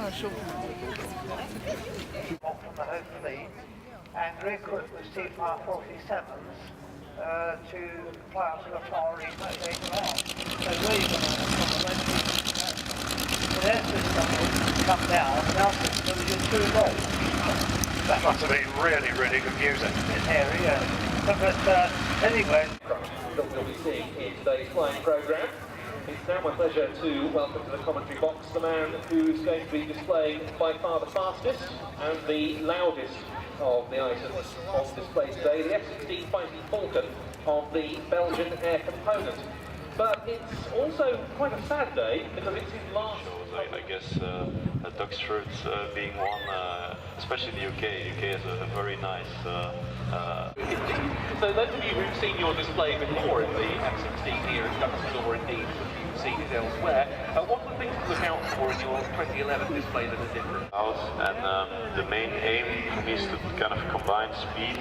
From the home fleet and re-equipped with T-47s to fly out to the Far East later on. So really the air system will come down, and our system is too low. That must have been really, really confusing. In here, yeah. But anyway. That we'll be seeing in today's flying programme. It's now my pleasure to welcome to the commentary box the man who's going to be displaying by far the fastest and the loudest of the items on display today, the F-16 Fighting Falcon of the Belgian Air Component. But it's also quite a sad day because it's his last... I guess Duxford being one, especially the UK. UK is a very nice... So those of you who've seen your display before in the F-16 here at Duxford, or indeed you've seen it elsewhere, what are the things to look out for in your 2011 display that are different? And the main aim for me is to kind of combine speed,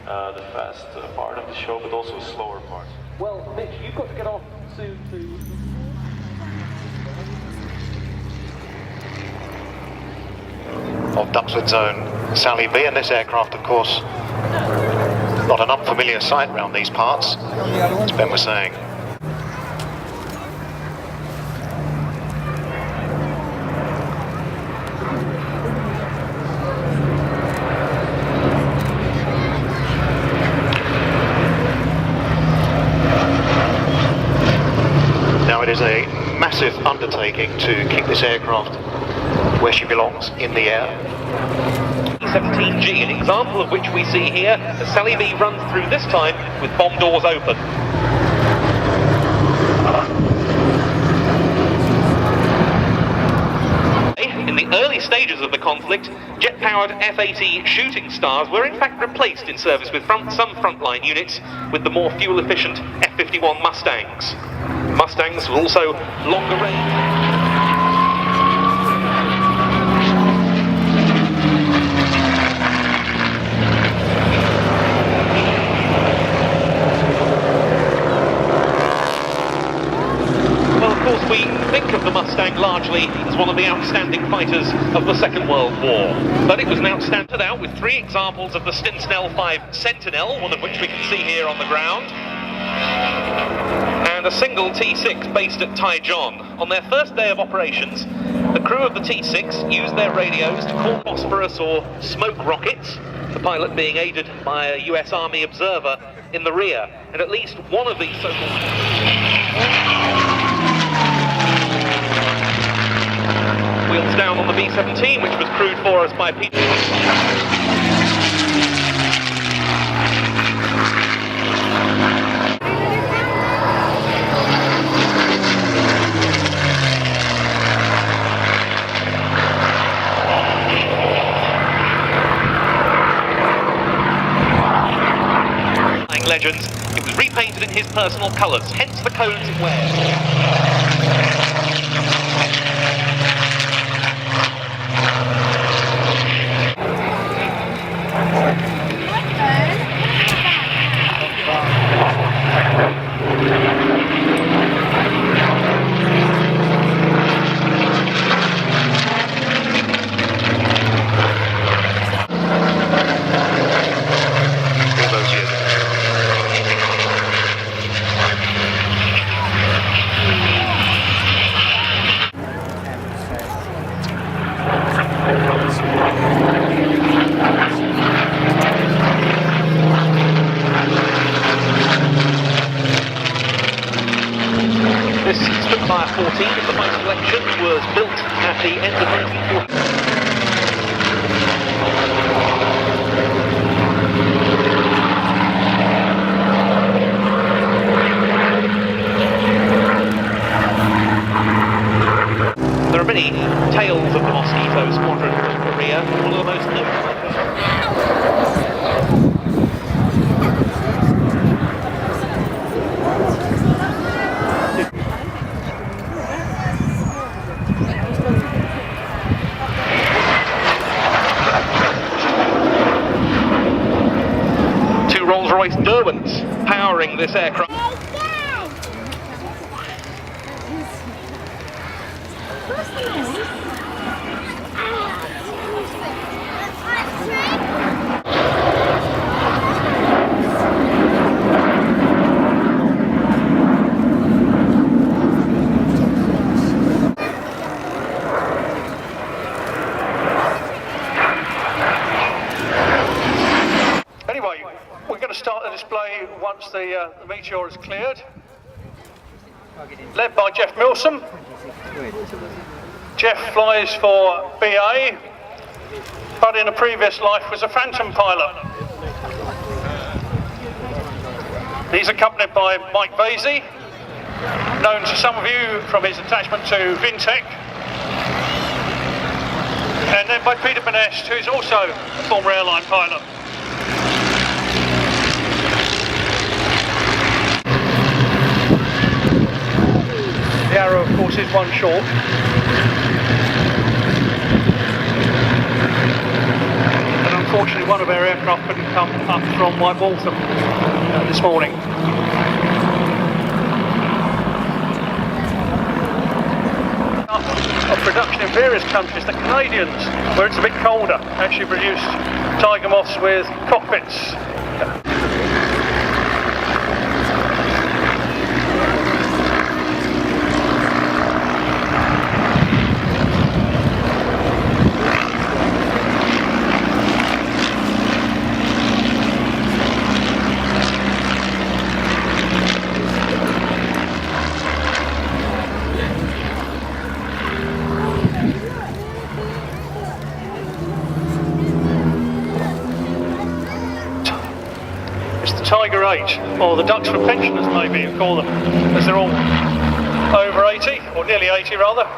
the fast part of the show, but also a slower part. Well, Mitch, you've got to get off soon to... Of Duxford's own Sally B, and this aircraft, of course, not an unfamiliar sight around these parts, as Ben was saying. Now it is a massive undertaking to keep this aircraft where she belongs, in the air. 17G, an example of which we see here, as Sally B runs through this time with bomb doors open. In the early stages of the conflict, jet-powered F-80 shooting stars were in fact replaced in service with some frontline units with the more fuel-efficient F-51 Mustangs. Mustangs were also longer range. We think of the Mustang largely as one of the outstanding fighters of the Second World War, but it was now standard out with 3 examples of the Stinson 5 Sentinel, one of which we can see here on the ground, and a single T6 based at Taichung. On their first day of operations, the crew of the T6 used their radios to call phosphorus or smoke rockets, the pilot being aided by a US Army observer in the rear, and at least one of these so-called... Wheels down on the B-17, which was crewed for us by Piers. Legends, it was repainted in his personal colours, hence the codes it wears. This Spitfire 14 of the fighting collection was built at the end of 1940. There are many tales of the Mosquito Squadron in Korea, one of the most notable. Rolls-Royce Derwents powering this aircraft. once the Meteor is cleared. Led by Jeff Milsom. Jeff flies for BA, but in a previous life was a Phantom pilot. He's accompanied by Mike Vasey, known to some of you from his attachment to Vintech, and then by Peter Benest, who's also a former airline pilot. The arrow, of course, is one short. And unfortunately, one of our aircraft couldn't come up from White Waltham this morning. Of production in various countries, the Canadians, where it's a bit colder, actually produced Tiger Moths with cockpits. Tiger 8, or the Duxford pensioners maybe you call them, as they're all over 80, or nearly 80 rather.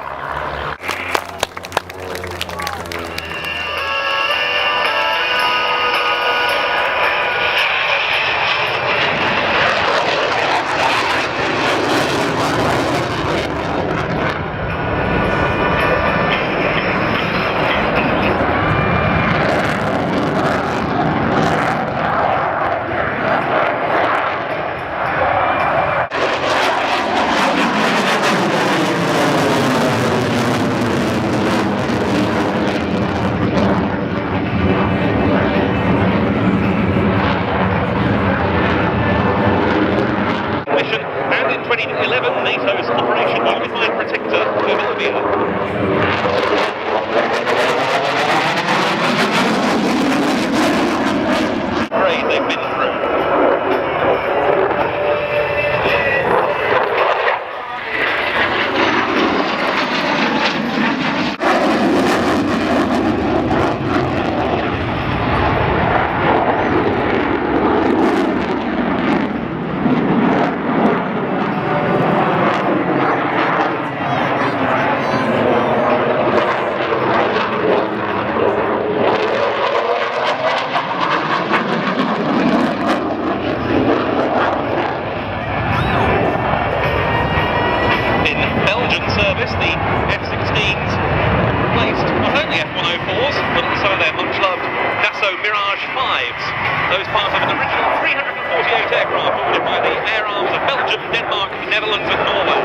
Those part of an original 348 aircraft ordered by the air arms of Belgium, Denmark, Netherlands and Norway.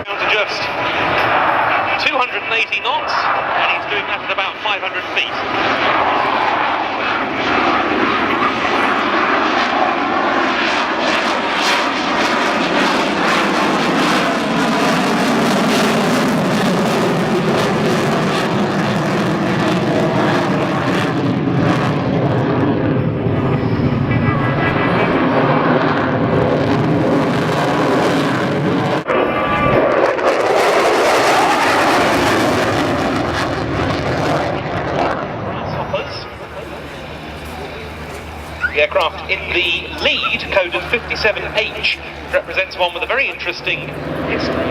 Down to just 280 knots, and he's doing that at about 500 feet. The aircraft in the lead, coded 57H, represents one with a very interesting history.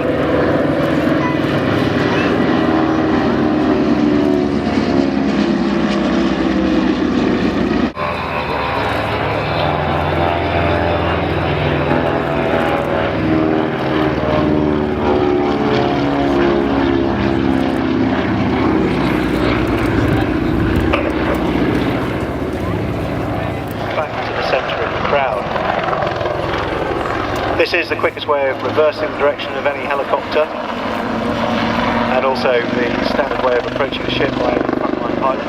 This is the quickest way of reversing the direction of any helicopter, and also the standard way of approaching a ship by a frontline pilot.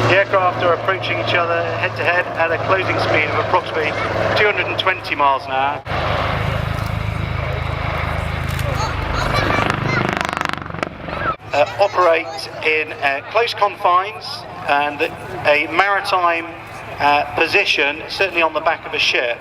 The aircraft are approaching each other head to head at a closing speed of approximately 220 miles an hour. operate in close confines and a maritime position, certainly on the back of a ship.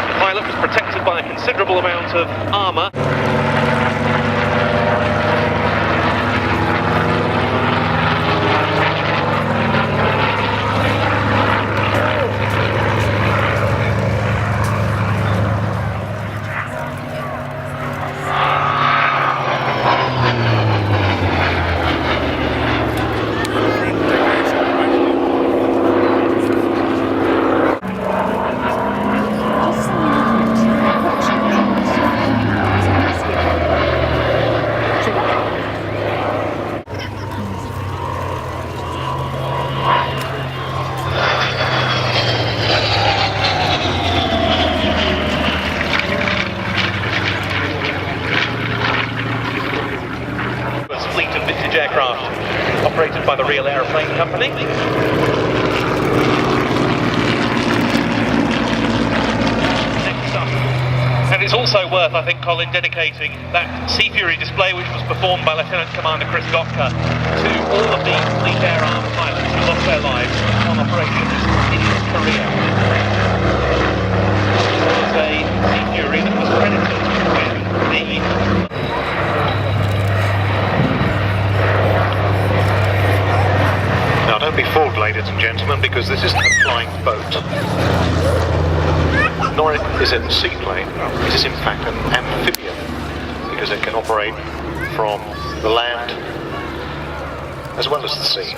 The pilot was protected by a considerable amount of armour. Fleet of vintage aircraft operated by the Real Aeroplane Company. Next up, and it's also worth, I think, Colin, dedicating that Sea Fury display which was performed by Lieutenant Commander Chris Gopka to all of the Fleet Air Arm pilots who lost their lives on operations in Korea. It was a Sea Fury that was credited with the Now don't be fooled, ladies and gentlemen, because this isn't a flying boat. Nor is it a seaplane. It is in fact an amphibian, because it can operate from the land as well as the sea.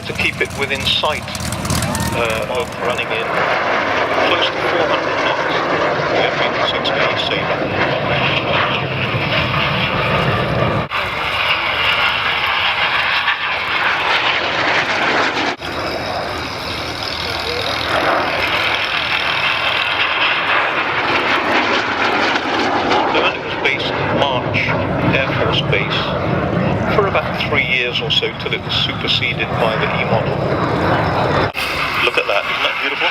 To keep it within sight of running in close to 400 knots, the F-86 Sabre. It was based at March Air Force Base for about 3 years or so till it was superseded by the E model. Look at that, isn't that beautiful?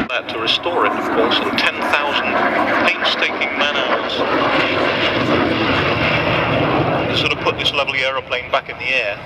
That to restore it, of course, and 10,000 painstaking man-hours to sort of put this lovely aeroplane back in the air.